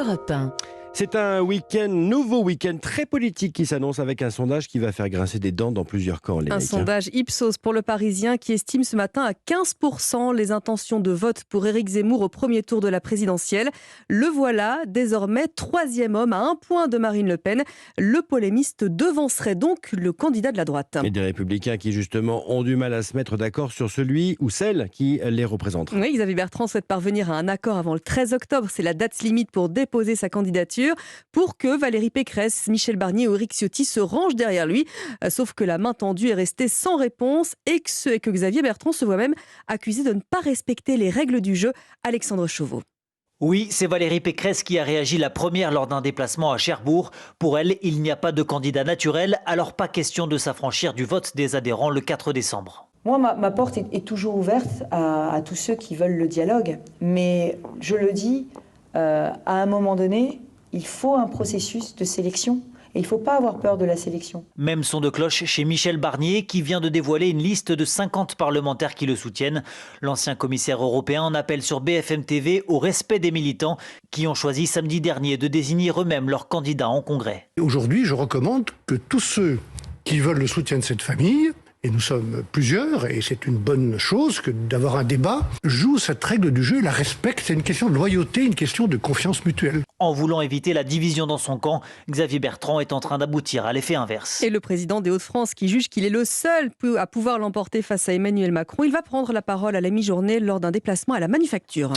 Europe 1. C'est un nouveau week-end très politique qui s'annonce avec un sondage qui va faire grincer des dents dans plusieurs camps. Un sondage Ipsos pour le Parisien qui estime ce matin à 15% les intentions de vote pour Éric Zemmour au premier tour de la présidentielle. Le voilà, désormais troisième homme à un point de Marine Le Pen. Le polémiste devancerait donc le candidat de la droite. Et des Républicains qui justement ont du mal à se mettre d'accord sur celui ou celle qui les représente. Oui, Xavier Bertrand souhaite parvenir à un accord avant le 13 octobre. C'est la date limite pour déposer sa candidature, pour que Valérie Pécresse, Michel Barnier ou Éric Ciotti se rangent derrière lui. Sauf que la main tendue est restée sans réponse et que Xavier Bertrand se voit même accusé de ne pas respecter les règles du jeu. Alexandre Chauveau. Oui, c'est Valérie Pécresse qui a réagi la première lors d'un déplacement à Cherbourg. Pour elle, il n'y a pas de candidat naturel, alors pas question de s'affranchir du vote des adhérents le 4 décembre. Moi, ma porte est toujours ouverte à tous ceux qui veulent le dialogue. Mais je le dis, à un moment donné, il faut un processus de sélection. Et il ne faut pas avoir peur de la sélection. Même son de cloche chez Michel Barnier qui vient de dévoiler une liste de 50 parlementaires qui le soutiennent. L'ancien commissaire européen en appelle sur BFM TV au respect des militants qui ont choisi samedi dernier de désigner eux-mêmes leurs candidats en congrès. Aujourd'hui, je recommande que tous ceux qui veulent le soutien de cette famille, et nous sommes plusieurs, et c'est une bonne chose que d'avoir un débat, jouent cette règle du jeu, la respectent. C'est une question de loyauté, une question de confiance mutuelle. En voulant éviter la division dans son camp, Xavier Bertrand est en train d'aboutir à l'effet inverse. Et le président des Hauts-de-France qui juge qu'il est le seul à pouvoir l'emporter face à Emmanuel Macron, il va prendre la parole à la mi-journée lors d'un déplacement à la Manufacture.